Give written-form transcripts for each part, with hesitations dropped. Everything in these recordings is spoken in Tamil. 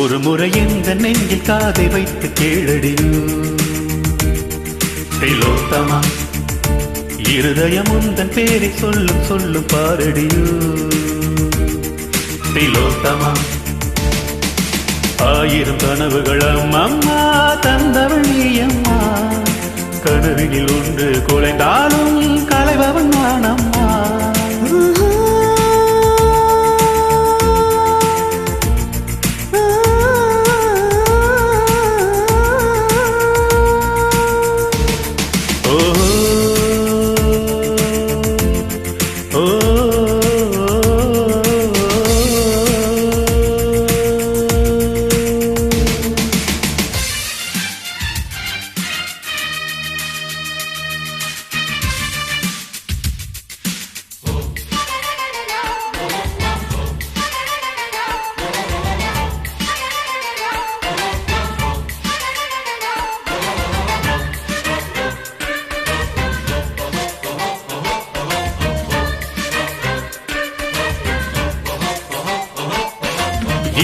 ஒரு முறை இந்த நெஞ்சில் காதை வைத்து கேளடியோ திலோத்தமா, இருதயம் உந்தன் பேரை சொல்லும் சொல்லும் பாரடியோ திலோத்தமா. ஆயிரம் கனவுகள் அம்மா தந்தவள் நீ அம்மா, கனவினில் ஒன்று குலைந்தாலும் கலைபவன் நான் அம்மா.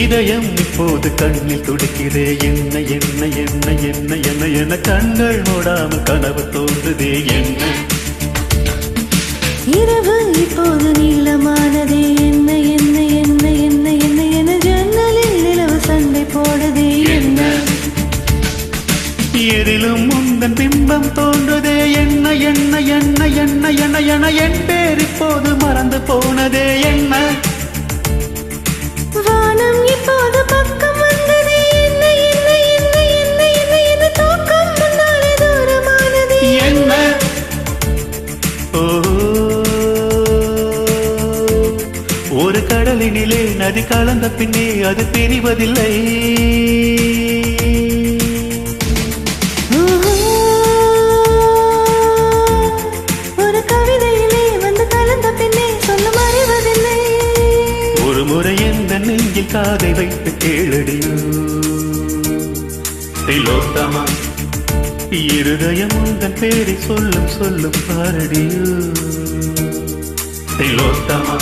இதயம் இப்போது கண்ணில் துடிக்கிறே, என்ன என்ன என்ன என்ன என்ன என கண்கள் மூடாமல் கனவு தோன்றுதே என்ன. இரவு இப்போது நீளமானதே, என்ன என்ன என்ன என்ன என்ன என ஜன்னலில் நிலவு சண்டை போடுதே என்ன. எதிலும் முந்தன் பிம்பம் தோன்றுதே, என்ன என்ன என்ன என்ன என்ன என என் பேர் இப்போது மறந்து போனதே என்ன. வானம் இப்போது பக்கம் வந்ததே, என்ன என்ன என்ன என்ன என்ன என்ன தூக்கம் முன்னாலே தூரமானதே என்ன. ஒரு கடலினிலே நதி கலந்த பின்னே அது பிரிவதில்லை. ஒரு கவிதையிலே வந்து கலந்த பின்னே சொல்ல மறைவதில்லை. ஒரு முறை எந்த நெஞ்சில் காதை வைத்து கேளடியோ திலோத்தமா, இருதயம் உந்தன் பேரை சொல்லும் சொல்லும் பாரடியோ திலோத்தமா.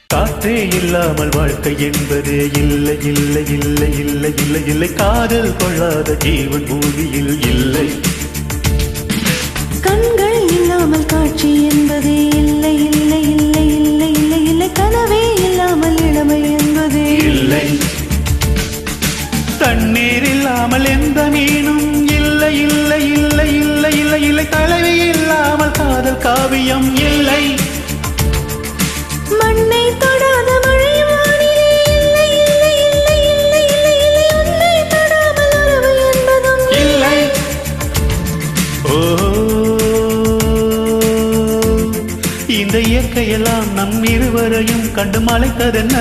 காற்றே இல்லாமல் வாழ்க்கை என்பதே இல்லை இல்லை இல்லை இல்லை இல்லை இல்லை. காதல் கொள்ளாத ஜீவன் பூமியில் இல்லை. கண்கள் இல்லாமல் காட்சி என்பதே இல்லை இல்லை இல்லை இல்லை இல்லை இல்லை. கனவே இல்லாமல் இளமை என்பதே இல்லை. தண்ணீர் இல்லாமல் எந்த மீனும் இல்லை இல்லை இல்லை இல்லை இல்லை இல்லை. தலைவி இல்லாமல் காதல் காவியம் இல்லை. மண்ணை தொடாத மழை வானிலே இல்லை இல்லை இல்லை இல்லை இல்லை இல்லை. உன்னை தொடாமல் உறவு என்பதும் இல்லை. இந்த இயற்கையெல்லாம் நம் இருவரையும் கண்டு மலைத்ததென்ன.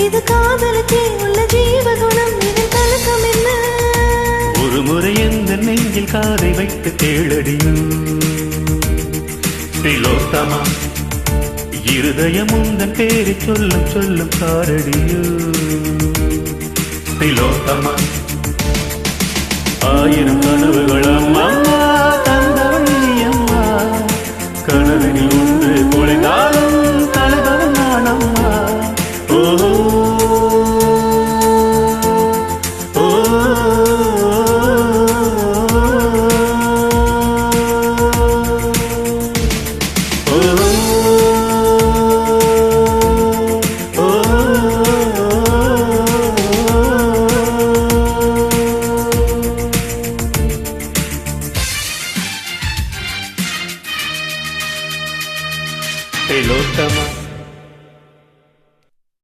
இது காதலுக்கே உள்ள ஜீவகுணம், இதன் கலக்கம் என்ன. ஒரு முறை எந்த நெஞ்சில் காதை வைத்து கேளடியோ திலோத்தமா, இருதயம் உந்தன் பேரை சொல்லும் சொல்லும் பாரடியோ திலோத்தமா ஆயிரம் கனவுகள் அம்மா